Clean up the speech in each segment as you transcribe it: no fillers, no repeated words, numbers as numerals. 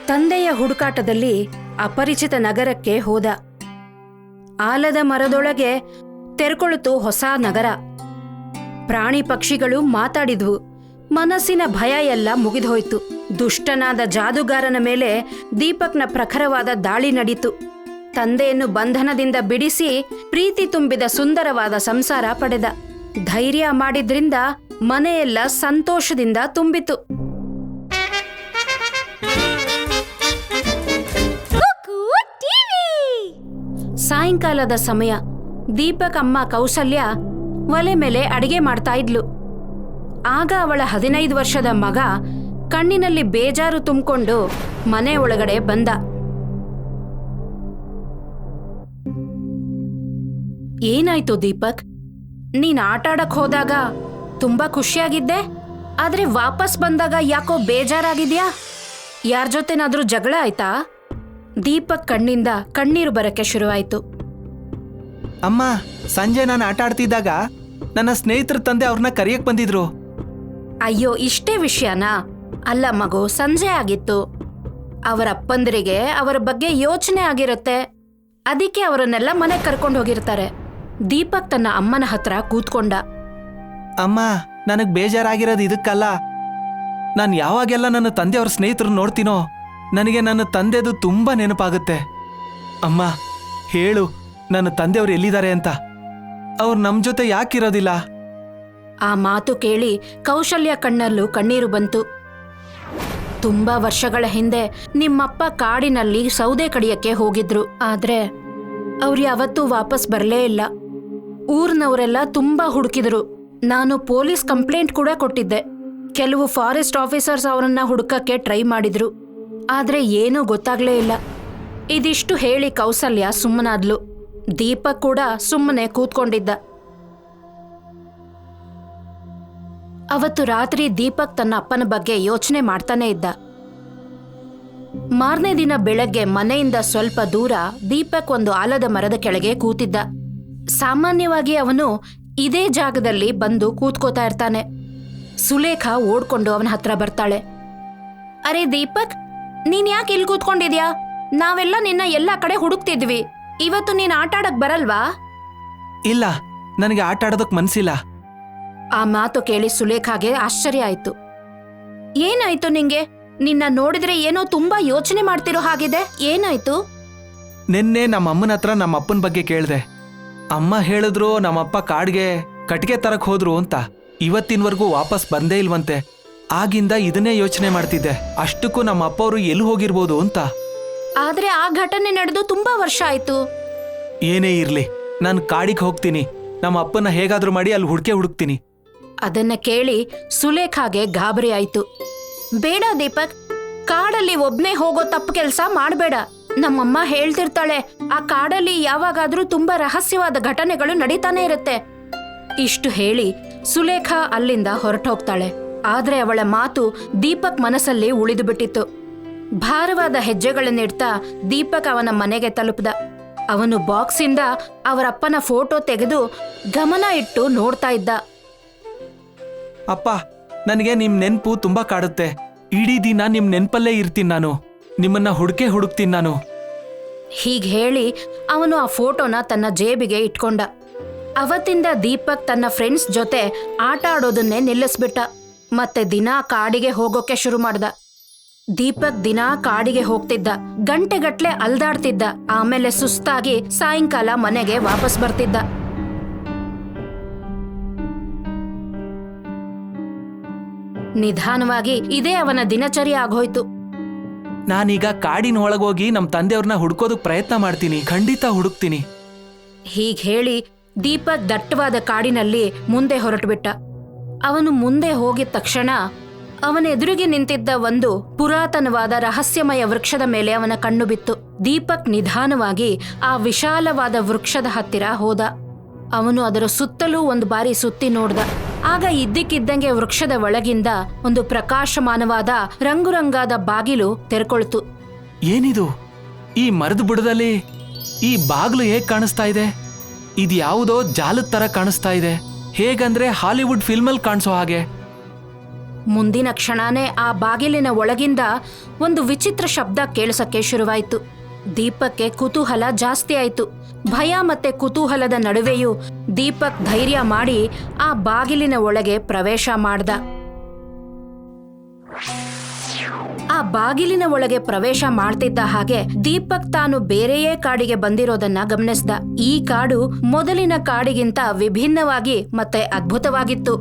ತಂದೆಯ ಹುಡುಕಾಟದಲ್ಲಿ ಅಪರಿಚಿತ ನಗರಕ್ಕೆ ಹೋದ. ಆಲದ ಮರದೊಳಗೆ ತೆರೆಕೊಳಿತು ಹೊಸ ನಗರ. ಪ್ರಾಣಿ ಪಕ್ಷಿಗಳು ಮಾತಾಡಿದ್ವು. ಮನಸ್ಸಿನ ಭಯ ಎಲ್ಲ ಮುಗಿದೋಯ್ತು. ದುಷ್ಟನಾದ ಜಾದುಗಾರನ ಮೇಲೆ ದೀಪಕ್ನ ಪ್ರಖರವಾದ ದಾಳಿ ನಡೀತು. ತಂದೆಯನ್ನು ಬಂಧನದಿಂದ ಬಿಡಿಸಿ ಪ್ರೀತಿ ತುಂಬಿದ ಸುಂದರವಾದ ಸಂಸಾರ ಪಡೆದ. ಧೈರ್ಯ ಮಾಡಿದ್ರಿಂದ ಮನೆಯೆಲ್ಲ ಸಂತೋಷದಿಂದ ತುಂಬಿತು. ಸಾಯಂಕಾಲದ ಸಮಯ. ದೀಪಕ್ ಅಮ್ಮ ಕೌಸಲ್ಯ ಒಲೆ ಮೇಲೆ ಅಡಿಗೆ ಮಾಡ್ತಾ ಇದ್ಲು. ಆಗ ಅವಳ 15 ವರ್ಷದ ಮಗ ಕಣ್ಣಿನಲ್ಲಿ ಬೇಜಾರು ತುಂಬಿಕೊಂಡು ಮನೆ ಒಳಗಡೆ ಬಂದ. ಏನಾಯ್ತು ದೀಪಕ್? ನೀನ್ ಆಟಾಡಕ್ ಹೋದಾಗ ತುಂಬಾ ಖುಷಿಯಾಗಿದ್ದೆ, ಆದ್ರೆ ವಾಪಸ್ ಬಂದಾಗ ಯಾಕೋ ಬೇಜಾರಾಗಿದ್ಯಾ? ಯಾರ ಜೊತೆನಾದ್ರೂ ಜಗಳ ಆಯ್ತಾ? ದೀಪಕ್ ಕಣ್ಣಿಂದ ಕಣ್ಣೀರು ಬರಕ್ಕೆ ಶುರುವಾಯ್ತು. ಅಮ್ಮ, ಸಂಜೆ ನಾನು ಆಟ ಆಡ್ತಿದ್ದಾಗ ನನ್ನ ಸ್ನೇಹಿತರ ತಂದೆ ಅವ್ರನ್ನ ಕರೆಯಕ್ ಬಂದಿದ್ರು. ಅಯ್ಯೋ, ಇಷ್ಟೇ ವಿಷಯನಾ? ಅಲ್ಲ ಮಗು, ಸಂಜೆ ಆಗಿತ್ತು. ಅವರ ಅಪ್ಪಂದರಿಗೆ ಅವರ ಬಗ್ಗೆ ಯೋಚನೆ ಆಗಿರುತ್ತೆ. ಅದಕ್ಕೆ ಅವರನ್ನೆಲ್ಲ ಮನೆಗೆ ಕರ್ಕೊಂಡು ಹೋಗಿರ್ತಾರೆ. ದೀಪಕ್ ತನ್ನ ಅಮ್ಮನ ಹತ್ರ ಕೂತ್ಕೊಂಡ. ಅಮ್ಮ, ನನಗ್ ಬೇಜಾರಾಗಿರೋದು ಇದಕ್ಕಲ್ಲ. ನಾನು ಯಾವಾಗೆಲ್ಲ ನನ್ನ ತಂದೆಯವ್ರ ಸ್ನೇಹಿತರು ನೋಡ್ತೀನೋ ನನಗೆ ನನ್ನ ತಂದೆದು ತುಂಬಾ ನೆನಪಾಗುತ್ತೆ. ಅಮ್ಮ, ಹೇಳು, ನನ್ನ ತಂದೆಯವ್ರು ಎಲ್ಲಿದ್ದಾರೆ ಅಂತ. ಅವ್ರು ನಮ್ ಜೊತೆ ಯಾಕಿರೋದಿಲ್ಲ? ಆ ಮಾತು ಕೇಳಿ ಕೌಶಲ್ಯ ಕಣ್ಣಲ್ಲೂ ಕಣ್ಣೀರು ಬಂತು. ತುಂಬಾ ವರ್ಷಗಳ ಹಿಂದೆ ನಿಮ್ಮಪ್ಪ ಕಾಡಿನಲ್ಲಿ ಸೌದೆ ಕಡಿಯಕ್ಕೆ ಹೋಗಿದ್ರು. ಆದ್ರೆ ಅವ್ರು ಯಾವತ್ತೂ ವಾಪಸ್ ಬರಲೇ ಇಲ್ಲ. ಊರ್ನವರೆಲ್ಲ ತುಂಬಾ ಹುಡುಕಿದ್ರು. ನಾನು ಪೊಲೀಸ್ ಕಂಪ್ಲೇಂಟ್ ಕೂಡ ಕೊಟ್ಟಿದ್ದೆ. ಕೆಲವು ಫಾರೆಸ್ಟ್ ಆಫೀಸರ್ಸ್ ಅವರನ್ನ ಹುಡುಕಕ್ಕೆ ಟ್ರೈ ಮಾಡಿದ್ರು. ಆದ್ರೆ ಏನೂ ಗೊತ್ತಾಗ್ಲೇ ಇಲ್ಲ. ಇದಿಷ್ಟು ಹೇಳಿ ಕೌಸಲ್ಯ ಸುಮ್ಮನಾದ್ಲು. ದೀಪಕ್ ಕೂಡ ಸುಮ್ಮನೆ ಕೂತ್ಕೊಂಡಿದ್ದ. ಅವತ್ತು ರಾತ್ರಿ ದೀಪಕ್ ತನ್ನ ಅಪ್ಪನ ಬಗ್ಗೆ ಯೋಚನೆ ಮಾಡ್ತಾನೆ ಇದ್ದ. ಮಾರನೇ ದಿನ ಬೆಳಗ್ಗೆ ಮನೆಯಿಂದ ಸ್ವಲ್ಪ ದೂರ ದೀಪಕ್ ಒಂದು ಆಲದ ಮರದ ಕೆಳಗೆ ಕೂತಿದ್ದ. ಸಾಮಾನ್ಯವಾಗಿ ಅವನು ಇದೇ ಜಾಗದಲ್ಲಿ ಬಂದು ಕೂತ್ಕೋತಾ ಇರ್ತಾನೆ. ಸುಲೇಖ ಓಡ್ಕೊಂಡು ಅವನ ಹತ್ರ ಬರ್ತಾಳೆ. ಅರೆ ದೀಪಕ್, ನೀನ್ ಯಾಕೆ ಇಲ್ಲಿ ಕೂತ್ಕೊಂಡಿದ್ಯಾ? ನಾವೆಲ್ಲ ನಿನ್ನ ಎಲ್ಲ ಕಡೆ ಹುಡುಕ್ತಿದ್ವಿ. ಇವತ್ತು ನೀನ್ ಆಟ ಆಡಕ್ ಬರಲ್ವಾ? ಇಲ್ಲ, ನನಗೆ ಆಟ ಆಡೋದಕ್ ಮನ್ಸಿಲ್ಲ. ಆ ಮಾತು ಕೇಳಿ ಸುಲೇಖಾಗೆ ಆಶ್ಚರ್ಯ ಆಯ್ತು. ಏನಾಯ್ತು ನಿಂಗೆ? ನಿನ್ನ ನೋಡಿದ್ರೆ ಏನೋ ತುಂಬಾ ಯೋಚನೆ ಮಾಡ್ತಿರೋ ಹಾಗಿದೆ. ಏನಾಯ್ತು? ನಿನ್ನೆ ನಮ್ಮ ಅಮ್ಮನ ಹತ್ರ ನಮ್ಮ ಅಪ್ಪನ ಬಗ್ಗೆ ಕೇಳ್ದೆ. ಅಮ್ಮ ಹೇಳಿದ್ರು ನಮ್ಮಪ್ಪ ಕಾಡ್ಗೆ ಕಟ್ಗೆ ತರಕ್ ಹೋದ್ರು ಅಂತ. ಇವತ್ತಿನವರೆಗೂ ವಾಪಸ್ ಬಂದೇ ಇಲ್ವಂತೆ. ಆಗಿಂದ ಇದನ್ನೇ ಯೋಚನೆ ಮಾಡ್ತಿದ್ದೆ, ಅಷ್ಟಕ್ಕೂ ನಮ್ಮ ಅಪ್ಪ ಅವರು ಎಲ್ಲಿ ಹೋಗಿರ್ಬೋದು ಅಂತ. ಆದ್ರೆ ಆ ಘಟನೆ ನಡೆದು ತುಂಬಾ ವರ್ಷ ಆಯ್ತು. ಏನೇ ಇರ್ಲಿ, ನಾನು ಕಾಡಿಗೆ ಹೋಗ್ತೀನಿ. ನಮ್ಮ ಅಪ್ಪನ ಹೇಗಾದ್ರೂ ಮಾಡಿ ಅಲ್ಲಿ ಹುಡುಕ್ತೀನಿ. ಅದನ್ನ ಕೇಳಿ ಸುಲೇಖಾಗೆ ಗಾಬರಿ ಆಯ್ತು. ಬೇಡ ದೀಪಕ್, ಕಾಡಲ್ಲಿ ಒಬ್ನೇ ಹೋಗೋ ತಪ್ಪು ಕೆಲಸ ಮಾಡ್ಬೇಡ. ನಮ್ಮಮ್ಮ ಹೇಳ್ತಿರ್ತಾಳೆ, ಆ ಕಾಡಲ್ಲಿ ಯಾವಾಗಾದ್ರೂ ತುಂಬಾ ರಹಸ್ಯವಾದ ಘಟನೆಗಳು ನಡೀತಾನೆ ಇರುತ್ತೆ. ಇಷ್ಟು ಹೇಳಿ ಸುಲೇಖಾ ಅಲ್ಲಿಂದ ಹೊರಟೋಗ್ತಾಳೆ. ಆದ್ರೆ ಅವಳ ಮಾತು ದೀಪಕ್ ಮನಸ್ಸಲ್ಲಿ ಉಳಿದು ಬಿಟ್ಟಿತ್ತು. ಭಾರವಾದ ಹೆಜ್ಜೆಗಳನ್ನಿಡ್ತಾ ದೀಪಕ್ ಅವನ ಮನೆಗೆ ತಲುಪಿದ. ಅವನು ಬಾಕ್ಸಿಂದ ಅವರಪ್ಪನ ಫೋಟೋ ತೆಗೆದು ಗಮನ ಇಟ್ಟು ನೋಡ್ತಾ ಇದ್ದ. ಅಪ್ಪ, ನನಗೆ ನಿಮ್ ನೆನ್ಪು ತುಂಬಾ ಕಾಡುತ್ತೆ. ಇಡೀ ದಿನ ನಿಮ್ ನೆನ್ಪಲ್ಲೇ ಇರ್ತೀನಿ ನಾನು. ನಿಮ್ಮನ್ನ ಹುಡುಕ್ತೀನಿ ನಾನು. ಹೀಗ್ ಹೇಳಿ ಅವನು ಆ ಫೋಟೋನ ತನ್ನ ಜೇಬಿಗೆ ಇಟ್ಕೊಂಡ. ಅವತ್ತಿಂದ ದೀಪಕ್ ತನ್ನ ಫ್ರೆಂಡ್ಸ್ ಜೊತೆ ಆಟ ಆಡೋದನ್ನೇ ನಿಲ್ಲಿಸ್ಬಿಟ್ಟ. ಮತ್ತೆ ದಿನಾ ಕಾಡಿಗೆ ಹೋಗೋಕೆ ಶುರು ಮಾಡ್ದ. ದೀಪಕ್ ದಿನಾ ಕಾಡಿಗೆ ಹೋಗ್ತಿದ್ದ. ಗಂಟೆಗಟ್ಲೆ ಅಲ್ದಾಡ್ತಿದ್ದ. ಆಮೇಲೆ ಸುಸ್ತಾಗಿ ಸಾಯಂಕಾಲ ಮನೆಗೆ ವಾಪಸ್ ಬರ್ತಿದ್ದ. ನಿಧಾನವಾಗಿ ಇದೇ ಅವನ ದಿನಚರಿ ಆಗೋಯ್ತು. ನಾನೀಗ ಕಾಡಿನ ಒಳಗೋಗಿ ನಮ್ ತಂದೆಯವ್ರನ್ನ ಹುಡ್ಕೋದಕ್ ಪ್ರಯತ್ನ ಮಾಡ್ತೀನಿ. ಖಂಡಿತ ಹುಡುಕ್ತೀನಿ. ಹೀಗ್ ಹೇಳಿ ದೀಪಕ್ ದಟ್ಟವಾದ ಕಾಡಿನಲ್ಲಿ ಮುಂದೆ ಹೊರಟುಬಿಟ್ಟ. ಅವನು ಮುಂದೆ ಹೋಗಿದ ತಕ್ಷಣ ಅವನ ಎದುರಿಗೆ ನಿಂತಿದ್ದ ಒಂದು ಪುರಾತನವಾದ ರಹಸ್ಯಮಯ ವೃಕ್ಷದ ಮೇಲೆ ಅವನ ಕಣ್ಣು ಬಿತ್ತು. ದೀಪಕ್ ನಿಧಾನವಾಗಿ ಆ ವಿಶಾಲವಾದ ವೃಕ್ಷದ ಹತ್ತಿರ ಹೋದ. ಅವನು ಅದರ ಸುತ್ತಲೂ ಒಂದು ಬಾರಿ ಸುತ್ತಿ ನೋಡ್ದ. ಆಗ ಇದ್ದಕ್ಕಿದ್ದಂಗೆ ವೃಕ್ಷದ ಒಳಗಿಂದ ಒಂದು ಪ್ರಕಾಶಮಾನವಾದ ರಂಗುರಂಗಾದ ಬಾಗಿಲು ತೆರೆಕೊಳ್ತು. ಏನಿದು? ಈ ಮರದ ಬುಡದಲ್ಲಿ ಈ ಬಾಗಿಲು ಹೇಗ್ ಕಾಣಿಸ್ತಾ ಇದೆ? ಇದ್ಯಾವುದೋ ಜಾಲದ ತರ ಕಾಣಿಸ್ತಾ ಇದೆ. ಹೇಗಂದ್ರೆ ಹಾಲಿವುಡ್ ಫಿಲ್ಮಲ್ಲಿ ಕಾಣಿಸೋ ಹಾಗೆ. ಮುಂದಿನ ಕ್ಷಣನೇ ಆ ಬಾಗಿಲಿನ ಒಳಗಿಂದ ಒಂದು ವಿಚಿತ್ರ ಶಬ್ದ ಕೇಳಿಸಕ್ಕೆ ಶುರುವಾಯಿತು. ದೀಪಕ್ಗೆ ಕುತೂಹಲ ಜಾಸ್ತಿ ಆಯ್ತು. ಭಯ ಮತ್ತೆ ಕುತೂಹಲದ ನಡುವೆಯೂ ದೀಪಕ್ ಧೈರ್ಯ ಮಾಡಿ ಆ ಬಾಗಿಲಿನ ಒಳಗೆ ಪ್ರವೇಶ ಮಾಡ್ದ. ಆ ಬಾಗಿಲಿನ ಒಳಗೆ ಪ್ರವೇಶ ಮಾಡ್ತಿದ್ದ ಹಾಗೆ ದೀಪಕ್ ತಾನು ಬೇರೆಯೇ ಕಾಡಿಗೆ ಬಂದಿರೋದನ್ನ ಗಮನಿಸ್ದ. ಈ ಕಾಡು ಮೊದಲಿನ ಕಾಡಿಗಿಂತ ವಿಭಿನ್ನವಾಗಿ ಮತ್ತೆ ಅದ್ಭುತವಾಗಿತ್ತು.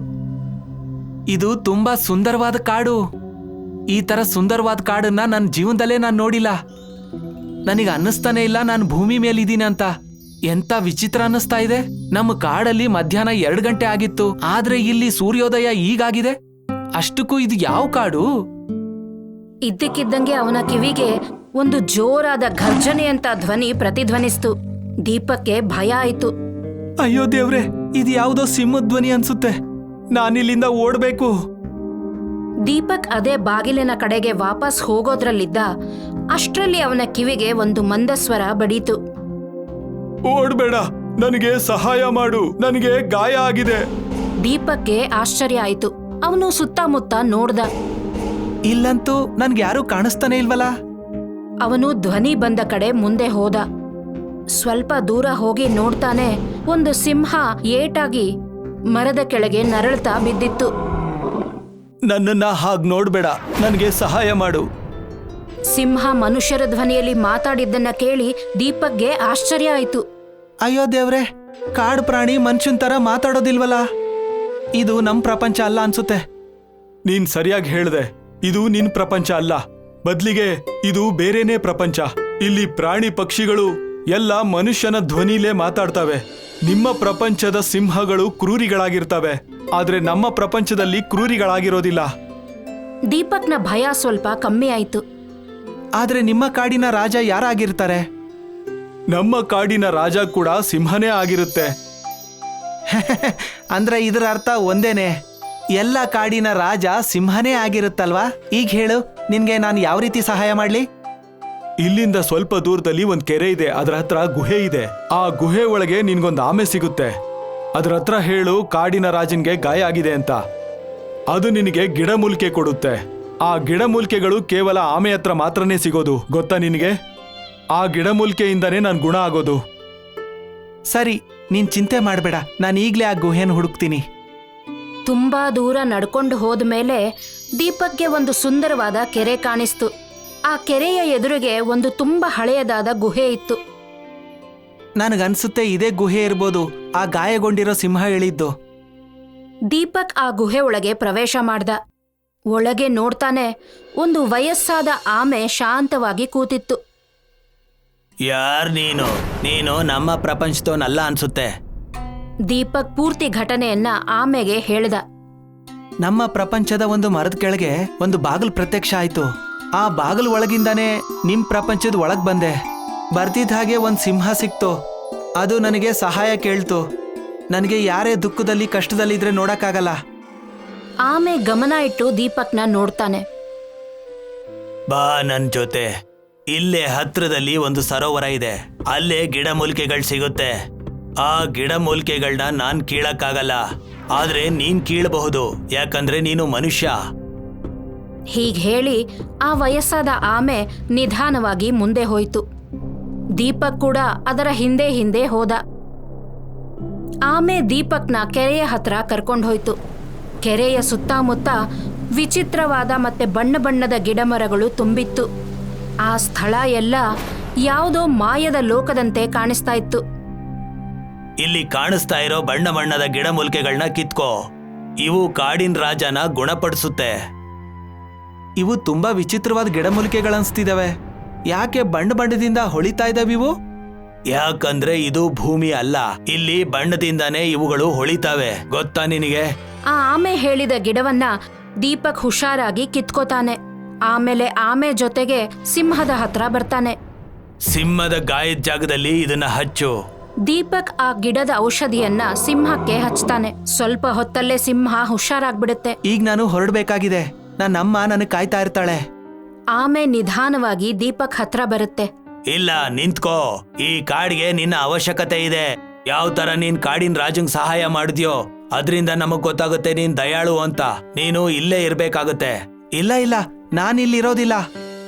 ಇದು ತುಂಬಾ ಸುಂದರವಾದ ಕಾಡು. ಈ ತರ ಸುಂದರವಾದ ಕಾಡನ್ನ ನನ್ನ ಜೀವನದಲ್ಲೇ ನಾನು ನೋಡಿಲ್ಲ. ನನಗೆ ಅನ್ನಿಸ್ತಾನೆ ಇಲ್ಲ ನಾನು ಭೂಮಿ ಮೇಲಿದ್ದೀನಿ ಅಂತ. ಎಂತ ವಿಚಿತ್ರ ಅನ್ನಿಸ್ತಾ ಇದೆ. ನಮ್ಮ ಕಾಡಲ್ಲಿ ಮಧ್ಯಾಹ್ನ 2 ಗಂಟೆ ಆಗಿತ್ತು, ಆದ್ರೆ ಇಲ್ಲಿ ಸೂರ್ಯೋದಯ ಈಗಾಗಿದೆ. ಅಷ್ಟಕ್ಕೂ ಇದು ಯಾವ ಕಾಡು? ಇದ್ದಕ್ಕಿದ್ದಂಗೆ ಅವನ ಕಿವಿಗೆ ಒಂದು ಜೋರಾದ ಘರ್ಜನೆಯಂತ ಧ್ವನಿ ಪ್ರತಿಧ್ವನಿಸ್ತು. ದೀಪಕ್ಗೆ ಭಯ ಆಯ್ತು. ಅಯ್ಯೋ ದೇವ್ರೆ, ಇದು ಯಾವುದೋ ಸಿಂಹದ ಧ್ವನಿ ಅನ್ಸುತ್ತೆ. ನಾನಿಲ್ಲಿಂದ ಓಡ್ಬೇಕು. ದೀಪಕ್ ಅದೇ ಬಾಗಿಲಿನ ಕಡೆಗೆ ವಾಪಸ್ ಹೋಗೋದ್ರಲ್ಲಿದ್ದ. ಅಷ್ಟ್ರಲ್ಲಿ ಅವನ ಕಿವಿಗೆ ಒಂದು ಮಂದಸ್ವರ ಬಡೀತು. ಓಡ್ಬೇಡ, ನನಗೆ ಸಹಾಯ ಮಾಡು, ನನಗೆ ಗಾಯ ಆಗಿದೆ. ದೀಪಕ್ಗೆ ಆಶ್ಚರ್ಯ ಆಯ್ತು. ಅವನು ಸುತ್ತಮುತ್ತ ನೋಡ್ದ. ಇಲ್ಲಂತೂ ನನ್ಗೆ ಯಾರೂ ಕಾಣಿಸ್ತಾನೆ ಇಲ್ವಲ್ಲ. ಅವನು ಧ್ವನಿ ಬಂದ ಕಡೆ ಮುಂದೆ ಹೋದ. ಸ್ವಲ್ಪ ದೂರ ಹೋಗಿ ನೋಡ್ತಾನೆ, ಒಂದು ಸಿಂಹ ಏಟಾಗಿ ಮರದ ಕೆಳಗೆ ನರಳ್ತಾ ಬಿದ್ದಿತ್ತು. ನನ್ನನ್ನ ಹಾಗ್ ನೋಡ್ಬೇಡ, ನನಗೆ ಸಹಾಯ ಮಾಡು. ಸಿಂಹ ಮನುಷ್ಯರ ಧ್ವನಿಯಲ್ಲಿ ಮಾತಾಡಿದ್ದನ್ನ ಕೇಳಿ ದೀಪಕ್ಗೆ ಆಶ್ಚರ್ಯ ಆಯ್ತು. ಅಯ್ಯೋ ದೇವ್ರೆ, ಕಾಡು ಪ್ರಾಣಿ ಮನುಷ್ಯನ್ ತರ ಮಾತಾಡೋದಿಲ್ವಲ್ಲ. ಇದು ನಮ್ ಪ್ರಪಂಚ ಅಲ್ಲ ಅನ್ಸುತ್ತೆ. ನೀನ್ ಸರಿಯಾಗಿ ಹೇಳ್ದೆ, ಇದು ನಿನ್ ಪ್ರಪಂಚ ಅಲ್ಲ. ಬದ್ಲಿಗೆ ಇದು ಬೇರೆನೇ ಪ್ರಪಂಚ. ಇಲ್ಲಿ ಪ್ರಾಣಿ ಪಕ್ಷಿಗಳು ಎಲ್ಲ ಮನುಷ್ಯನ ಧ್ವನಿಲೇ ಮಾತಾಡ್ತವೆ. ನಿಮ್ಮ ಪ್ರಪಂಚದ ಸಿಂಹಗಳು ಕ್ರೂರಿಗಳಾಗಿರ್ತವೆ, ಆದ್ರೆ ನಮ್ಮ ಪ್ರಪಂಚದಲ್ಲಿ ಕ್ರೂರಿಗಳಾಗಿರೋದಿಲ್ಲ. ದೀಪಕ್ನ ಭಯ ಸ್ವಲ್ಪ ಕಮ್ಮಿ ಆಯ್ತು. ಆದ್ರೆ ನಿಮ್ಮ ಕಾಡಿನ ರಾಜ ಯಾರಾಗಿರ್ತಾರೆ? ನಮ್ಮ ಕಾಡಿನ ರಾಜ ಕೂಡ ಸಿಂಹನೇ ಆಗಿರುತ್ತೆ. ಅಂದ್ರೆ ಇದರ ಅರ್ಥ ಒಂದೇನೆ, ಎಲ್ಲ ಕಾಡಿನ ರಾಜ ಸಿಂಹನೇ ಆಗಿರುತ್ತಲ್ವಾ? ಈಗ ಹೇಳು, ನಿನ್ಗೆ ನಾನು ಯಾವ ರೀತಿ ಸಹಾಯ ಮಾಡ್ಲಿ? ಇಲ್ಲಿಂದ ಸ್ವಲ್ಪ ದೂರದಲ್ಲಿ ಒಂದ್ ಕೆರೆ ಇದೆ, ಅದರ ಹತ್ರ ಗುಹೆ ಇದೆ. ಆ ಗುಹೆ ಒಳಗೆ ನಿನ್ಗೊಂದು ಆಮೆ ಸಿಗುತ್ತೆ. ಅದ್ರ ಹತ್ರ ಹೇಳು ಕಾಡಿನ ರಾಜನ್ಗೆ ಗಾಯ ಆಗಿದೆ ಅಂತ. ಅದು ನಿನಗೆ ಗಿಡಮೂಲಿಕೆ ಕೊಡುತ್ತೆ. ಆ ಗಿಡಮೂಲಿಕೆಗಳು ಕೇವಲ ಆಮೆ ಹತ್ರ ಮಾತ್ರನೇ ಸಿಗೋದು, ಗೊತ್ತಾ ನಿನಗೆ? ಆ ಗಿಡಮೂಲಿಕೆಯಿಂದನೇ ನಾನು ಗುಣ ಆಗೋದು. ಸರಿ, ನೀನ್ ಚಿಂತೆ ಮಾಡಬೇಡ, ನಾನು ಈಗಲೇ ಆ ಗುಹೆಯನ್ನು ಹುಡುಕ್ತೀನಿ. ತುಂಬಾ ದೂರ ನಡ್ಕೊಂಡು ಹೋದ್ಮೇಲೆ ದೀಪಕ್ಗೆ ಒಂದು ಸುಂದರವಾದ ಕೆರೆ ಕಾಣಿಸ್ತು. ಆ ಕೆರೆಯ ಎದುರಿಗೆ ಒಂದು ತುಂಬಾ ಹಳೆಯದಾದ ಗುಹೆ ಇತ್ತು. ನನಗನ್ಸುತ್ತೆ ಇದೇ ಗುಹೆ ಇರ್ಬೋದು, ಆ ಗಾಯಗೊಂಡಿರೋ ಸಿಂಹ ಹೇಳಿದ್ದು. ದೀಪಕ್ ಆ ಗುಹೆ ಒಳಗೆ ಪ್ರವೇಶ ಮಾಡ್ದ. ಒಳಗೆ ನೋಡ್ತಾನೆ, ಒಂದು ವಯಸ್ಸಾದ ಆಮೆ ಶಾಂತವಾಗಿ ಕೂತಿತ್ತು. ಯಾರ್ ನೀನು? ನೀನು ನಮ್ಮ ಪ್ರಪಂಚದವನಲ್ಲ ಅನ್ಸುತ್ತೆ. ದೀಪಕ್ ಪೂರ್ತಿ ಘಟನೆಯನ್ನ ಆಮೆಗೆ ಹೇಳ್ದ. ನಮ್ಮ ಪ್ರಪಂಚದ ಒಂದು ಮರದ ಕೆಳಗೆ ಒಂದು ಬಾಗಿಲು ಪ್ರತ್ಯಕ್ಷ ಆಯ್ತು. ಆ ಬಾಗಿಲು ಒಳಗಿಂದಾನೇ ನಿಮ್ ಪ್ರಪಂಚದ ಒಳಗ್ ಬಂದೆ. ಬರ್ತಿದ್ದ ಹಾಗೆ ಒಂದ್ ಸಿಂಹ ಸಿಕ್ತು. ಅದು ನನಗೆ ಸಹಾಯ ಕೇಳ್ತು. ನನಗೆ ಯಾರೇ ದುಃಖದಲ್ಲಿ ಕಷ್ಟದಲ್ಲಿದ್ರೆ ನೋಡಕ್ಕಾಗಲ್ಲ. ಆಮೆ ಗಮನ ಇಟ್ಟು ದೀಪಕ್ನ ನೋಡ್ತಾನೆ. ಬಾ ನನ್ ಜೊತೆ. ಇಲ್ಲೇ ಹತ್ರದಲ್ಲಿ ಒಂದು ಸರೋವರ ಇದೆ, ಅಲ್ಲೇ ಗಿಡಮೂಲಿಕೆಗಳು ಸಿಗುತ್ತೆ. ಆ ಗಿಡಮೂಲಿಕೆಗಳನ್ನ ನಾನ್ ಕೀಳಕ್ಕಾಗಲ್ಲ, ಆದ್ರೆ ನೀನ್ ಕೀಳಬಹುದು, ಯಾಕಂದ್ರೆ ನೀನು ಮನುಷ್ಯ. ಹೀಗ್ ಹೇಳಿ ಆ ವಯಸ್ಸಾದ ಆಮೆ ನಿಧಾನವಾಗಿ ಮುಂದೆ ಹೋಯ್ತು. ದೀಪಕ್ ಕೂಡ ಅದರ ಹಿಂದೆ ಹಿಂದೆ ಹೋದ. ಆಮೆ ದೀಪಕ್ನ ಕೆರೆಯ ಹತ್ರ ಕರ್ಕೊಂಡು ಹೋಯ್ತು. ಕೆರೆಯ ಸುತ್ತಮುತ್ತ ವಿಚಿತ್ರವಾದ ಮತ್ತೆ ಬಣ್ಣ ಬಣ್ಣದ ಗಿಡಮರಗಳು ತುಂಬಿತ್ತು. ಆ ಸ್ಥಳ ಎಲ್ಲ ಯಾವುದೋ ಮಾಯದ ಲೋಕದಂತೆ ಕಾಣಿಸ್ತಾ ಇತ್ತು. ಇಲ್ಲಿ ಕಾಣಿಸ್ತಾ ಇರೋ ಬಣ್ಣ ಬಣ್ಣದ ಗಿಡಮೂಲಿಕೆಗಳನ್ನ ಕಿತ್ಕೋ. ಇವು ಕಾಡಿನ ರಾಜನ ಗುಣಪಡಿಸುತ್ತೆ. ಇವು ತುಂಬಾ ವಿಚಿತ್ರವಾದ ಗಿಡಮೂಲಿಕೆಗಳನ್ಸ್ತಿದಾವೆ. ಯಾಕೆ ಬಣ್ಣ ಬಣ್ಣದಿಂದ ಹೊಳಿತಾ ಇದಾವೆ ಇವು? ಯಾಕಂದ್ರೆ ಇದು ಭೂಮಿ ಅಲ್ಲ, ಇಲ್ಲಿ ಬಣ್ಣದಿಂದಾನೇ ಇವುಗಳು ಹೊಳಿತಾವೆ, ಗೊತ್ತಾ ನಿನಗೆ? ಆ ಆಮೆ ಹೇಳಿದ ಗಿಡವನ್ನ ದೀಪಕ್ ಹುಷಾರಾಗಿ ಕಿತ್ಕೋತಾನೆ. ಆಮೇಲೆ ಆಮೆ ಜೊತೆಗೆ ಸಿಂಹದ ಹತ್ರ ಬರ್ತಾನೆ. ಸಿಂಹದ ಗಾಯದ ಜಾಗದಲ್ಲಿ ಇದನ್ನ ಹಚ್ಚು. ದೀಪಕ್ ಆ ಗಿಡದ ಔಷಧಿಯನ್ನ ಸಿಂಹಕ್ಕೆ ಹಚ್ತಾನೆ. ಸ್ವಲ್ಪ ಹೊತ್ತಲ್ಲೇ ಸಿಂಹ ಹುಷಾರಾಗ್ಬಿಡುತ್ತೆ. ಈಗ ನಾನು ಹೊರಡ್ಬೇಕಾಗಿದೆ, ನನ್ನಮ್ಮ ನನಗೆ ಕಾಯ್ತಾ ಇರ್ತಾಳೆ. ಆಮೆ ನಿಧಾನವಾಗಿ ದೀಪಕ್ ಹತ್ರ ಬರುತ್ತೆ. ಇಲ್ಲ, ನಿಂತ್ಕೋ. ಈ ಕಾಡಿಗೆ ನಿನ್ನ ಅವಶ್ಯಕತೆ ಇದೆ. ಯಾವ ತರ ನೀನ್ ಕಾಡಿನ ರಾಜಂಗ್ ಸಹಾಯ ಮಾಡಿದ್ಯೋ ಅದರಿಂದ ನಮಗ್ ಗೊತ್ತಾಗುತ್ತೆ ನೀನ್ ದಯಾಳು ಅಂತ. ನೀನು ಇಲ್ಲೇ ಇರ್ಬೇಕಾಗುತ್ತೆ. ಇಲ್ಲ ಇಲ್ಲ, ನಾನಿಲ್ಲಿರೋದಿಲ್ಲ.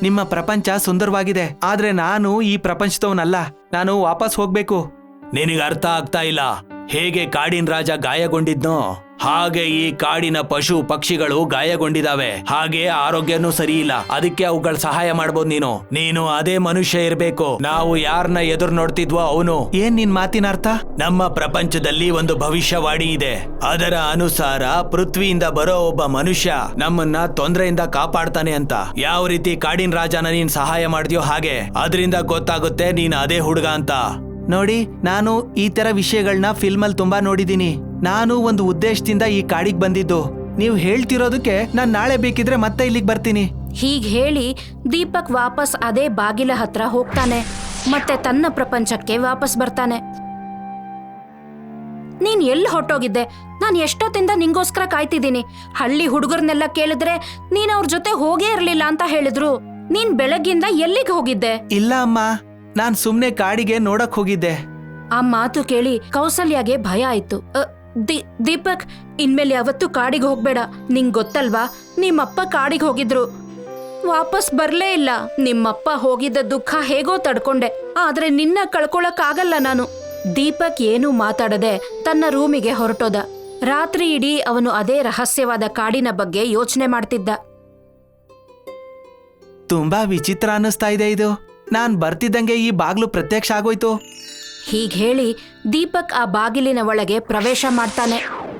ನಿಮ್ಮ ಪ್ರಪಂಚ ಸುಂದರವಾಗಿದೆ, ಆದ್ರೆ ನಾನು ಈ ಪ್ರಪಂಚದವನಲ್ಲ. ನಾನು ವಾಪಸ್ ಹೋಗ್ಬೇಕು. ನಿನಗೆ ಅರ್ಥ ಆಗ್ತಾ ಇಲ್ಲ. ಹೇಗೆ ಕಾಡಿನ ರಾಜ ಗಾಯಗೊಂಡಿದ್ನೋ ಹಾಗೆ ಈ ಕಾಡಿನ ಪಶು ಪಕ್ಷಿಗಳು ಗಾಯಗೊಂಡಿದಾವೆ. ಹಾಗೆ ಆರೋಗ್ಯನೂ ಸರಿ ಇಲ್ಲ. ಅದಕ್ಕೆ ಅವುಗಳ ಸಹಾಯ ಮಾಡ್ಬೋದು ನೀನು ಅದೇ ಮನುಷ್ಯ ಇರ್ಬೇಕು. ನಾವು ಯಾರನ್ನ ಎದುರು ನೋಡ್ತಿದ್ವೋ ಅವನು. ಏನ್ ನಿನ್ ಮಾತಿನ ಅರ್ಥ? ನಮ್ಮ ಪ್ರಪಂಚದಲ್ಲಿ ಒಂದು ಭವಿಷ್ಯವಾಣಿ ಇದೆ. ಅದರ ಅನುಸಾರ ಪೃಥ್ವಿಯಿಂದ ಬರೋ ಒಬ್ಬ ಮನುಷ್ಯ ನಮ್ಮನ್ನ ತೊಂದರೆಯಿಂದ ಕಾಪಾಡ್ತಾನೆ ಅಂತ. ಯಾವ ರೀತಿ ಕಾಡಿನ ರಾಜನ ನೀನ್ ಸಹಾಯ ಮಾಡ್ತೀಯೋ ಹಾಗೆ. ಅದರಿಂದ ಗೊತ್ತಾಗುತ್ತೆ ನೀನ್ ಅದೇ ಹುಡುಗ ಅಂತ. ನೋಡಿ, ನಾನು ಈ ತರ ವಿಷಯಗಳನ್ನ ಫಿಲ್ಮಲ್ಲಿ ತುಂಬಾ ನೋಡಿದೀನಿ. ನಾನು ಒಂದು ಉದ್ದೇಶದಿಂದ ಈ ಕಾಡಿಗೆ ಬಂದಿದ್ದು. ನೀವು ಹೇಳ್ತಿರೋದಕ್ಕೆ ನಾನ್ ನಾಳೆ ಬೇಕಿದ್ರೆ ಮತ್ತೆ ಇಲ್ಲಿಗೆ ಬರ್ತೀನಿ. ಹೀಗ್ ಹೇಳಿ ದೀಪಕ್ ವಾಪಸ್ ಅದೇ ಬಾಗಿಲ ಹತ್ರ ಹೋಗ್ತಾನೆ ಮತ್ತೆ ತನ್ನ ಪ್ರಪಂಚಕ್ಕೆ ವಾಪಸ್ ಬರ್ತಾನೆ. ನೀನ್ ಎಲ್ಲಿ ಹೊರಟೋಗಿದ್ದೆ? ನಾನು ಎಷ್ಟೊತ್ತಿಂದ ನಿಂಗೋಸ್ಕರ ಕಾಯ್ತಿದ್ದೀನಿ. ಹಳ್ಳಿ ಹುಡುಗರ್ನೆಲ್ಲ ಕೇಳಿದ್ರೆ ನೀನ್ ಅವ್ರ ಜೊತೆ ಹೋಗೇ ಇರ್ಲಿಲ್ಲ ಅಂತ ಹೇಳಿದ್ರು. ನೀನ್ ಬೆಳಗ್ಗಿಂದ ಎಲ್ಲಿಗೆ ಹೋಗಿದ್ದೆ? ಇಲ್ಲ ಅಮ್ಮ, ನಾನ್ ಸುಮ್ನೆ ಕಾಡಿಗೆ ನೋಡಕ್ ಹೋಗಿದ್ದೆ. ಆ ಮಾತು ಕೇಳಿ ಕೌಸಲ್ಯಾಗೆ ಭಯ ಆಯ್ತು. ದೀಪಕ್, ಇನ್ಮೇಲೆ ಯಾವತ್ತೂ ಕಾಡಿಗೆ ಹೋಗ್ಬೇಡ. ನಿಂಗ್ ಗೊತ್ತಲ್ವಾ, ನಿಮ್ಮಪ್ಪ ಕಾಡಿಗೆ ಹೋಗಿದ್ರು, ವಾಪಸ್ ಬರ್ಲೇ ಇಲ್ಲ. ನಿಮ್ಮಪ್ಪ ಹೋಗಿದ್ದ ದುಃಖ ಹೇಗೋ ತಡ್ಕೊಂಡೆ, ಆದ್ರೆ ನಿನ್ನ ಕಳ್ಕೊಳಕ್ಕಾಗಲ್ಲ ನಾನು. ದೀಪಕ್ ಏನೂ ಮಾತಾಡದೆ ತನ್ನ ರೂಮಿಗೆ ಹೊರಟೋದ. ರಾತ್ರಿ ಇಡೀ ಅವನು ಅದೇ ರಹಸ್ಯವಾದ ಕಾಡಿನ ಬಗ್ಗೆ ಯೋಚನೆ ಮಾಡ್ತಿದ್ದ. ತುಂಬಾ ವಿಚಿತ್ರ ಅನ್ನಿಸ್ತಾ ಇದೆ ಇದು. ನಾನ್ ಬರ್ತಿದ್ದಂಗೆ ಈ ಬಾಗ್ಲು ಪ್ರತ್ಯಕ್ಷ ಆಗೋಯ್ತು. ಹೀಗ್ ಹೇಳಿ ದೀಪಕ್ ಆ ಬಾಗಿಲಿನ ಒಳಗೆ ಪ್ರವೇಶ ಮಾಡ್ತಾನೆ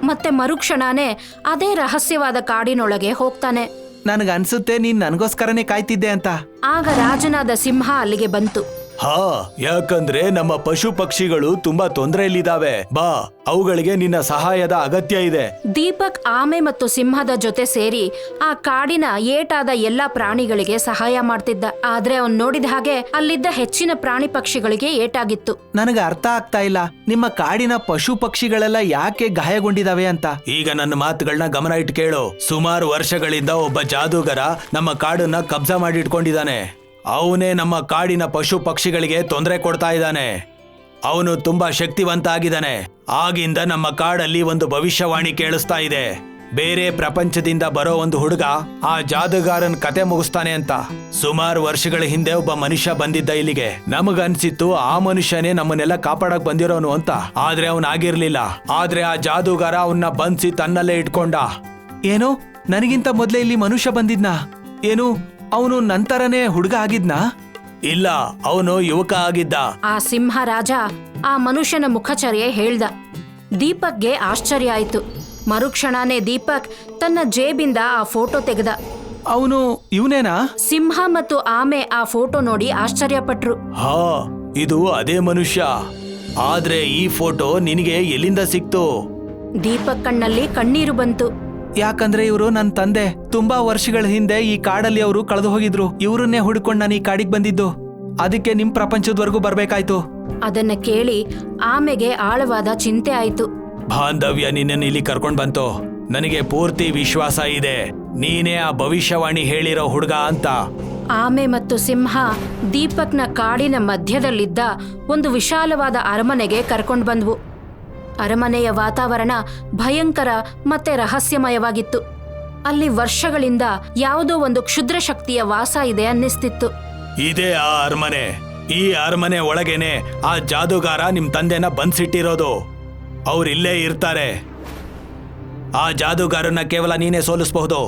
ಮತ್ತೆ ಮರುಕ್ಷಣನೇ ಅದೇ ರಹಸ್ಯವಾದ ಕಾಡಿನೊಳಗೆ ಹೋಗ್ತಾನೆ. ನನಗನ್ಸುತ್ತೆ ನೀನ್ ನನ್ಗೋಸ್ಕರನೇ ಕಾಯ್ತಿದ್ದೆ ಅಂತ. ಆಗ ರಾಜನಾದ ಸಿಂಹ ಅಲ್ಲಿಗೆ ಬಂತು. ಹಾ, ಯಾಕಂದ್ರೆ ನಮ್ಮ ಪಶು ಪಕ್ಷಿಗಳು ತುಂಬಾ ತೊಂದರೆಯಲ್ಲಿದ್ದಾವೆ. ಬಾ, ಅವುಗಳಿಗೆ ನಿನ್ನ ಸಹಾಯದ ಅಗತ್ಯ ಇದೆ. ದೀಪಕ್ ಆಮೆ ಮತ್ತು ಸಿಂಹದ ಜೊತೆ ಸೇರಿ ಆ ಕಾಡಿನ ಏಟಾದ ಎಲ್ಲಾ ಪ್ರಾಣಿಗಳಿಗೆ ಸಹಾಯ ಮಾಡ್ತಿದ್ದ. ಆದ್ರೆ ಅವ್ನ್ ನೋಡಿದ ಹಾಗೆ ಅಲ್ಲಿದ್ದ ಹೆಚ್ಚಿನ ಪ್ರಾಣಿ ಪಕ್ಷಿಗಳಿಗೆ ಏಟಾಗಿತ್ತು. ನನಗೆ ಅರ್ಥ ಆಗ್ತಾ ಇಲ್ಲ, ನಿಮ್ಮ ಕಾಡಿನ ಪಶು ಪಕ್ಷಿಗಳೆಲ್ಲ ಯಾಕೆ ಗಾಯಗೊಂಡಿದಾವೆ ಅಂತ. ಈಗ ನನ್ನ ಮಾತುಗಳನ್ನ ಗಮನ ಇಟ್ಟು ಕೇಳು. ಸುಮಾರು ವರ್ಷಗಳಿಂದ ಒಬ್ಬ ಜಾದೂಗರ ನಮ್ಮ ಕಾಡನ್ನ ಕಬ್ಜಾ ಮಾಡಿಟ್ಕೊಂಡಿದ್ದಾನೆ. ಅವನೇ ನಮ್ಮ ಕಾಡಿನ ಪಶು ಪಕ್ಷಿಗಳಿಗೆ ತೊಂದರೆ ಕೊಡ್ತಾ ಇದ್ದಾನೆ. ಅವನು ತುಂಬಾ ಶಕ್ತಿವಂತ ಆಗಿದ್ದಾನೆ. ಆಗಿಂದ ನಮ್ಮ ಕಾಡಲ್ಲಿ ಒಂದು ಭವಿಷ್ಯವಾಣಿ ಕೇಳಿಸ್ತಾ ಇದೆ. ಬೇರೆ ಪ್ರಪಂಚದಿಂದ ಬರೋ ಒಂದು ಹುಡುಗ ಆ ಜಾದೂಗಾರನ್ ಕತೆ ಮುಗಿಸ್ತಾನೆ ಅಂತ. ಸುಮಾರು ವರ್ಷಗಳ ಹಿಂದೆ ಒಬ್ಬ ಮನುಷ್ಯ ಬಂದಿದ್ದ ಇಲ್ಲಿಗೆ. ನಮಗನ್ಸಿತ್ತು ಆ ಮನುಷ್ಯನೇ ನಮ್ಮನ್ನೆಲ್ಲ ಕಾಪಾಡಕ್ ಬಂದಿರೋನು ಅಂತ. ಆದ್ರೆ ಅವನಾಗಿರ್ಲಿಲ್ಲ. ಆದ್ರೆ ಆ ಜಾದೂಗಾರ ಅವನ್ನ ಬಂಧಿಸಿ ತನ್ನಲ್ಲೇ ಇಟ್ಕೊಂಡ. ಏನು, ನನಗಿಂತ ಮೊದ್ಲೇ ಇಲ್ಲಿ ಮನುಷ್ಯ ಬಂದಿದ್ನಾ? ಏನು, ಅವನು ನಂತರನೇ ಹುಡುಗ ಆಗಿದ್ನಾ? ಇಲ್ಲ, ಅವನು ಯುವಕ ಆಗಿದ್ದ. ಆ ಸಿಂಹ ರಾಜ ಆ ಮನುಷ್ಯನ ಮುಖಚರ್ಯೆ ಹೇಳ್ದ. ದೀಪಕ್ಗೆ ಆಶ್ಚರ್ಯ ಆಯ್ತು. ಮರುಕ್ಷಣನೇ ದೀಪಕ್ ತನ್ನ ಜೇಬಿಂದ ಆ ಫೋಟೋ ತೆಗೆದ. ಅವನು ಇವನೇನಾ? ಸಿಂಹ ಮತ್ತು ಆಮೆ ಆ ಫೋಟೋ ನೋಡಿ ಆಶ್ಚರ್ಯಪಟ್ರು. ಹಾ, ಇದು ಅದೇ ಮನುಷ್ಯ. ಆದ್ರೆ ಈ ಫೋಟೋ ನಿನಗೆ ಎಲ್ಲಿಂದ ಸಿಕ್ತು? ದೀಪಕ್ ಕಣ್ಣಲ್ಲಿ ಕಣ್ಣೀರು ಬಂತು. ಯಾಕಂದ್ರೆ ಇವರು ನನ್ನ ತಂದೆ. ತುಂಬಾ ವರ್ಷಗಳ ಹಿಂದೆ ಈ ಕಾಡಲ್ಲಿ ಅವರು ಕಳೆದು ಹೋಗಿದ್ರು. ಇವರನ್ನೇ ಹುಡುಕೊಂಡು ನಾನು ಈ ಕಾಡಿಗೆ ಬಂದಿದ್ದು. ಅದಕ್ಕೆ ನಿಮ್ ಪ್ರಪಂಚದವರೆಗೂ ಬರ್ಬೇಕಾಯ್ತು. ಅದನ್ನ ಕೇಳಿ ಆಮೆಗೆ ಆಳವಾದ ಚಿಂತೆ ಆಯ್ತು. ಬಾಂಧವ್ಯ ನಿನ್ನನ್ನು ಇಲ್ಲಿ ಕರ್ಕೊಂಡ್ ಬಂತು. ನನಗೆ ಪೂರ್ತಿ ವಿಶ್ವಾಸ ಇದೆ ನೀನೇ ಆ ಭವಿಷ್ಯವಾಣಿ ಹೇಳಿರೋ ಹುಡುಗ ಅಂತ. ಆಮೆ ಮತ್ತು ಸಿಂಹ ದೀಪಕ್ನ ಕಾಡಿನ ಮಧ್ಯದಲ್ಲಿದ್ದ ಒಂದು ವಿಶಾಲವಾದ ಅರಮನೆಗೆ ಕರ್ಕೊಂಡ್ ಬಂದ್ವು. ಅರಮನೆಯ ವಾತಾವರಣ ಭಯಂಕರ ಮತ್ತೆ ರಹಸ್ಯಮಯವಾಗಿತ್ತು. ಅಲ್ಲಿ ವರ್ಷಗಳಿಂದ ಯಾವುದೋ ಒಂದು ಕ್ಷುದ್ರ ಶಕ್ತಿಯ ವಾಸ ಇದೆ ಅನ್ನಿಸ್ತಿತ್ತು. ಇದೇ ಆ ಅರಮನೆ. ಈ ಅರಮನೆ ಒಳಗೇನೆ ಆ ಜಾದೂಗಾರ ನಿಮ್ ತಂದೆನ ಬಂದ್ಸಿಟ್ಟಿರೋದು. ಅವ್ರಿಲ್ಲೇ ಇರ್ತಾರೆ. ಆ ಜಾದೂಗಾರನ್ನ ಕೇವಲ ನೀನೇ ಸೋಲಿಸಬಹುದು.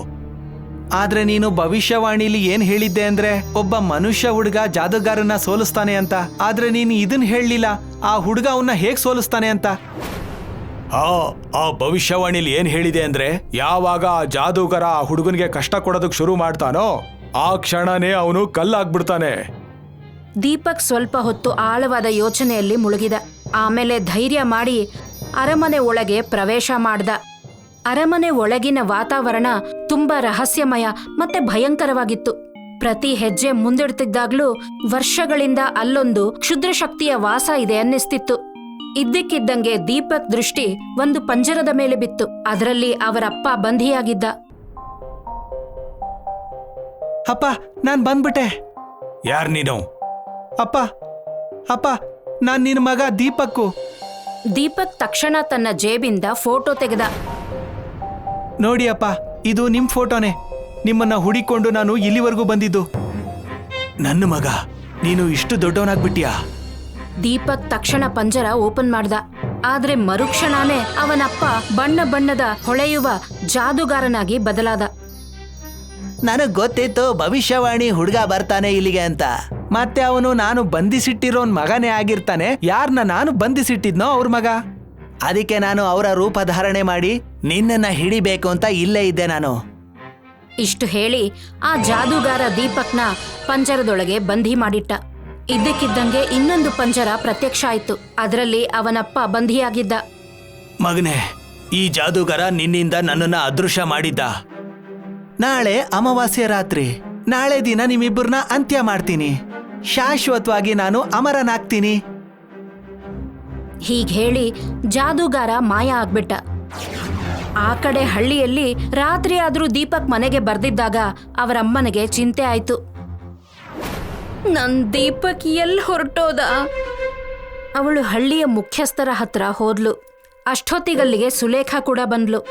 ಆದ್ರೆ ನೀನು ಭವಿಷ್ಯವಾಣಿಲಿ ಏನ್ ಹೇಳಿದ್ದೆ ಅಂದ್ರೆ ಒಬ್ಬ ಮನುಷ್ಯ ಹುಡುಗ ಜಾದೂಗಾರನ್ನ ಸೋಲಿಸ್ತಾನೆ ಅಂತ. ಆದ್ರೆ ನೀನು ಇದನ್ ಹೇಳಲಿಲ್ಲ, ಆ ಹುಡುಗ ಅವನ್ನ ಹೇಗ್ ಸೋಲಿಸ್ತಾನೆ ಅಂತ. ಆ ಭವಿಷ್ಯವಾಣಿಲಿ ಏನ್ ಹೇಳಿದೆ ಅಂದ್ರೆ ಯಾವಾಗ ಆ ಜಾದೂಗಾರ ಆ ಹುಡುಗನಿಗೆ ಕಷ್ಟ ಕೊಡೋದಕ್ ಶುರು ಮಾಡ್ತಾನೋ ಆ ಕ್ಷಣನೇ ಅವನು ಕಲ್ಲಾಗ್ಬಿಡ್ತಾನೆ. ದೀಪಕ್ ಸ್ವಲ್ಪ ಹೊತ್ತು ಆಳವಾದ ಯೋಚನೆಯಲ್ಲಿ ಮುಳುಗಿದ. ಆಮೇಲೆ ಧೈರ್ಯ ಮಾಡಿ ಅರಮನೆ ಒಳಗೆ ಪ್ರವೇಶ ಮಾಡ್ದ. ಅರಮನೆ ಒಳಗಿನ ವಾತಾವರಣ ತುಂಬಾ ರಹಸ್ಯಮಯ ಮತ್ತೆ ಭಯಂಕರವಾಗಿತ್ತು. ಪ್ರತಿ ಹೆಜ್ಜೆ ಮುಂದಿಡ್ತಿದ್ದಾಗ್ಲೂ ವರ್ಷಗಳಿಂದ ಅಲ್ಲೊಂದು ಕ್ಷುದ್ರ ಶಕ್ತಿಯ ವಾಸ ಇದೆ ಅನ್ನಿಸ್ತಿತ್ತು. ಇದ್ದಕ್ಕಿದ್ದಂಗೆ ದೀಪಕ್ ದೃಷ್ಟಿ ಒಂದು ಪಂಜರದ ಮೇಲೆ ಬಿತ್ತು. ಅದರಲ್ಲಿ ಅವರಪ್ಪ ಬಂಧಿಯಾಗಿದ್ದ. ಅಪ್ಪ, ನಾನ್ ಬಂದ್ಬಿಟ್ಟೆ. ಯಾರ್ ನೀನು? ಅಪ್ಪ, ಅಪ್ಪ, ನಾನ್ ನಿನ್ ಮಗ ದೀಪಕ್ಕು. ದೀಪಕ್ ತಕ್ಷಣ ತನ್ನ ಜೇಬಿಂದ ಫೋಟೋ ತೆಗೆದ. ನೋಡಿ ಅಪ್ಪ, ಇದು ನಿಮ್ ಫೋಟೋನೇ. ನಿಮ್ಮನ್ನ ಹುಡಿಕೊಂಡು ನಾನು ಇಲ್ಲಿವರೆಗೂ ಬಂದಿದ್ದು. ನನ್ನ ಮಗ, ನೀನು ಇಷ್ಟು ದೊಡ್ಡವನಾಗ್ಬಿಟ್ಟಿಯಾ? ದೀಪಕ್ ತಕ್ಷಣ ಪಂಜರ ಓಪನ್ ಮಾಡ್ದ. ಆದ್ರೆ ಮರುಕ್ಷಣನೇ ಅವನಪ್ಪ ಬಣ್ಣ ಬಣ್ಣದ ಹೊಳೆಯುವ ಜಾದೂಗಾರನಾಗಿ ಬದಲಾದ. ನನಗ್ ಗೊತ್ತಿತ್ತು ಭವಿಷ್ಯವಾಣಿ ಹುಡುಗ ಬರ್ತಾನೆ ಇಲ್ಲಿಗೆ ಅಂತ. ಮತ್ತೆ ಅವನು ನಾನು ಬಂಧಿಸಿಟ್ಟಿರೋನ್ ಮಗನೇ ಆಗಿರ್ತಾನೆ. ಯಾರನ್ನ ನಾನು ಬಂಧಿಸಿಟ್ಟಿದ್ನೋ ಅವ್ರ ಮಗ. ಅದಕ್ಕೆ ನಾನು ಅವರ ರೂಪ ಧಾರಣೆ ಮಾಡಿ ನಿನ್ನನ್ನ ಹಿಡಿಬೇಕು ಅಂತ ಇಲ್ಲೇ ಇದ್ದೆ ನಾನು. ಇಷ್ಟು ಹೇಳಿ ಆ ಜಾದೂಗಾರ ದೀಪಕ್ನ ಪಂಜರದೊಳಗೆ ಬಂಧಿ ಮಾಡಿಟ್ಟ. ಇದ್ದಕ್ಕಿದ್ದಂಗೆ ಇನ್ನೊಂದು ಪಂಜರ ಪ್ರತ್ಯಕ್ಷ ಆಯ್ತು. ಅದರಲ್ಲಿ ಅವನಪ್ಪ ಬಂಧಿಯಾಗಿದ್ದ. ಮಗನೇ, ಈ ಜಾದೂಗಾರ ನಿನ್ನಿಂದ ನನ್ನನ್ನ ಅದೃಶ್ಯ ಮಾಡಿದ್ದ. ನಾಳೆ ಅಮಾವಾಸ್ಯೆ ರಾತ್ರಿ. ನಾಳೆ ದಿನ ನಿಮ್ಮಿಬ್ಬರನ್ನ ಅಂತ್ಯ ಮಾಡ್ತೀನಿ. ಶಾಶ್ವತವಾಗಿ ನಾನು ಅಮರನಾಗ್ತೀನಿ. ಹೀಗ್ ಹೇಳಿ ಜಾದೂಗಾರ ಮಾಯ ಆಗ್ಬಿಟ್ಟ. ಆ ಕಡೆ ಹಳ್ಳಿಯಲ್ಲಿ ರಾತ್ರಿ ಆದ್ರೂ ದೀಪಕ್ ಮನೆಗೆ ಬರ್ದಿದ್ದಾಗ ಅವರಮ್ಮನಿಗೆ ಚಿಂತೆ ಆಯ್ತು. ನನ್ ದೀಪಕ್ ಎಲ್ಲಿ ಹೊರಟೋದ? ಅವಳು ಹಳ್ಳಿಯ ಮುಖ್ಯಸ್ಥರ ಹತ್ರ ಹೋದ್ಲು. ಅಷ್ಟೊತ್ತಿಗಲ್ಲಿಗೆ ಸುಲೇಖಾ ಕೂಡ ಬಂದ್ಲು.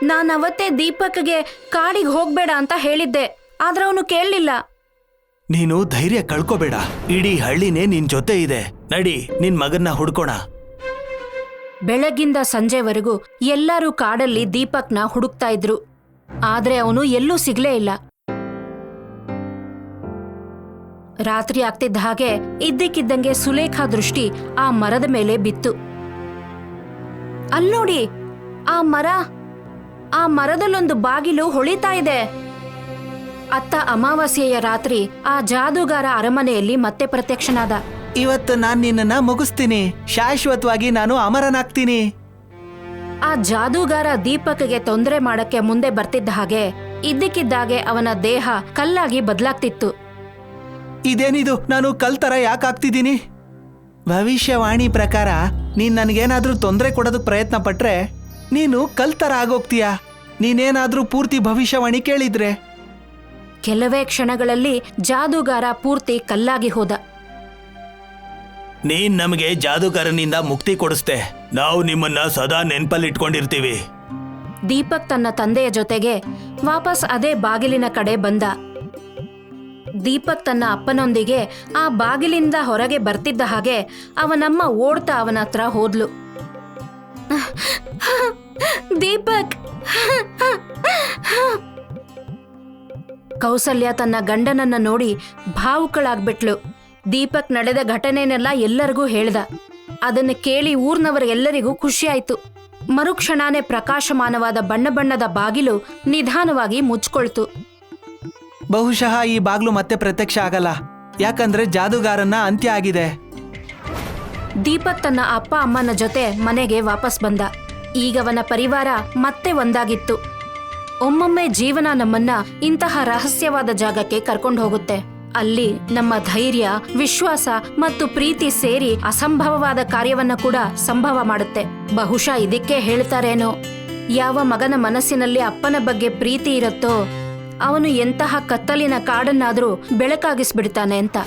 ನಾನವತ್ತೇ ದೀಪಕ್ಗೆ ಕಾಡಿಗೆ ಹೋಗ್ಬೇಡ ಅಂತ ಹೇಳಿದ್ದೆ, ಆದ್ರೆ ಅವನು ಕೇಳಲಿಲ್ಲ. ನೀನು ಧೈರ್ಯ ಕಳ್ಕೋಬೇಡ. ಇಡೀ ಹಳ್ಳಿನೇ ನಿನ್ ಜೊತೆ ಇದೆ. ನಡಿ, ನಿನ್ ಮಗನ್ನ ಹುಡ್ಕೋಣ. ಬೆಳಗ್ಗಿಂದ ಸಂಜೆವರೆಗೂ ಎಲ್ಲರೂ ಕಾಡಲ್ಲಿ ದೀಪಕ್ನ ಹುಡುಕ್ತಾ ಇದ್ರು. ಆದ್ರೆ ಅವನು ಎಲ್ಲೂ ಸಿಗ್ಲೇ ಇಲ್ಲ. ರಾತ್ರಿ ಆಗ್ತಿದ್ದ ಹಾಗೆ ಇದ್ದಕ್ಕಿದ್ದಂಗೆ ಸುಲೇಖಾ ದೃಷ್ಟಿ ಆ ಮರದ ಮೇಲೆ ಬಿತ್ತು. ಅಲ್ನೋಡಿ, ಆ ಮರದಲ್ಲೊಂದು ಬಾಗಿಲು ಹೊಳಿತಾ ಇದೆ. ಅತ್ತ ಅಮಾವಾಸ್ಯೆಯ ರಾತ್ರಿ ಆ ಜಾದೂಗಾರ ಅರಮನೆಯಲ್ಲಿ ಮತ್ತೆ ಪ್ರತ್ಯಕ್ಷನಾದ. ಇವತ್ತು ನಾನ್ ನಿನ್ನನ್ನ ಮುಗಿಸ್ತೀನಿ. ಶಾಶ್ವತವಾಗಿ ನಾನು ಅಮರನಾಗ್ತೀನಿ. ಆ ಜಾದೂಗಾರ ದೀಪಕ್ಗೆ ತೊಂದರೆ ಮಾಡಕ್ಕೆ ಮುಂದೆ ಬರ್ತಿದ್ದ ಹಾಗೆ ಇದ್ದಕ್ಕಿದ್ದಾಗೆ ಅವನ ದೇಹ ಕಲ್ಲಾಗಿ ಬದಲಾಗ್ತಿತ್ತು. ಇದೇನಿದು? ನಾನು ಕಲ್ತರ ಯಾಕಾಗ್ತಿದ್ದೀನಿ? ಭವಿಷ್ಯವಾಣಿ ಪ್ರಕಾರ ನೀನ್ ನನಗೇನಾದ್ರೂ ತೊಂದರೆ ಕೊಡೋದಕ್ಕೆ ಪ್ರಯತ್ನ ಪಟ್ರೆ ನೀನು ಕಲ್ತರ ಆಗೋಗ್ತೀಯ. ನೀನೇನಾದ್ರೂ ಪೂರ್ತಿ ಭವಿಷ್ಯವಾಣಿ ಕೇಳಿದ್ರೆ. ಕೆಲವೇ ಕ್ಷಣಗಳಲ್ಲಿ ಜಾದೂಗಾರ ಪೂರ್ತಿ ಕಲ್ಲಾಗಿ ಹೋದ. ನೀನ್ ನಮಗೆ ಜಾದೂಗಾರನಿಂದ ಮುಕ್ತಿ ಕೊಡಿಸ್ತೆ. ನಾವು ನಿಮ್ಮನ್ನ ಸದಾ ನೆನ್ಪಲ್ಲಿಟ್ಕೊಂಡಿರ್ತೀವಿ. ದೀಪಕ್ ತನ್ನ ತಂದೆಯ ಜೊತೆಗೆ ವಾಪಸ್ ಅದೇ ಬಾಗಿಲಿನ ಕಡೆ ಬಂದ. ದೀಪಕ್ ತನ್ನ ಅಪ್ಪನೊಂದಿಗೆ ಆ ಬಾಗಿಲಿಂದ ಹೊರಗೆ ಬರ್ತಿದ್ದ ಹಾಗೆ ಅವನಮ್ಮ ಓಡ್ತಾ ಅವನ ಹತ್ರ ಹೋದ್ಲು. ದೀಪಕ್! ಕೌಸಲ್ಯ ತನ್ನ ಗಂಡನನ್ನ ನೋಡಿ ಭಾವುಕಳಾಗ್ಬಿಟ್ಲು. ದೀಪಕ್ ನಡೆದ ಘಟನೆನೆಲ್ಲ ಎಲ್ಲರಿಗೂ ಹೇಳ್ದ. ಅದನ್ನು ಕೇಳಿ ಊರ್ನವರೆಲ್ಲರಿಗೂ ಖುಷಿಯಾಯ್ತು. ಮರುಕ್ಷಣಾನೇ ಪ್ರಕಾಶಮಾನವಾದ ಬಣ್ಣ ಬಣ್ಣದ ಬಾಗಿಲು ನಿಧಾನವಾಗಿ ಮುಚ್ಕೊಳ್ತು. ಬಹುಶಃ ಈ ಬಾಗ್ಲು ಮತ್ತೆ ಪ್ರತ್ಯಕ್ಷ ಆಗಲ್ಲ, ಯಾಕಂದ್ರೆ ಜಾದೂಗಾರನ ಅಂತ್ಯ ಆಗಿದೆ. ದೀಪಕ್ ತನ್ನ ಅಪ್ಪ ಅಮ್ಮನ ಜೊತೆ ಮನೆಗೆ ವಾಪಸ್ ಬಂದ. ಈಗವನ ಪರಿವಾರ ಮತ್ತೆ ಒಂದಾಗಿತ್ತು. ಒಮ್ಮೊಮ್ಮೆ ಜೀವನ ನಮ್ಮನ್ನ ಇಂತಹ ರಹಸ್ಯವಾದ ಜಾಗಕ್ಕೆ ಕರ್ಕೊಂಡು ಹೋಗುತ್ತೆ. ಅಲ್ಲಿ ನಮ್ಮ ಧೈರ್ಯ, ವಿಶ್ವಾಸ ಮತ್ತು ಪ್ರೀತಿ ಸೇರಿ ಅಸಂಭವವಾದ ಕಾರ್ಯವನ್ನ ಕೂಡ ಸಂಭವ ಮಾಡುತ್ತೆ. ಬಹುಶಃ ಇದಕ್ಕೆ ಹೇಳ್ತಾರೇನೋ, ಯಾವ ಮಗನ ಮನಸ್ಸಿನಲ್ಲಿ ಅಪ್ಪನ ಬಗ್ಗೆ ಪ್ರೀತಿ ಇರುತ್ತೋ ಅವನು ಎಂತಹ ಕತ್ತಲಿನ ಕಾಡನ್ನಾದ್ರೂ ಬೆಳಕಾಗಿಸ್ಬಿಡ್ತಾನೆ ಅಂತ.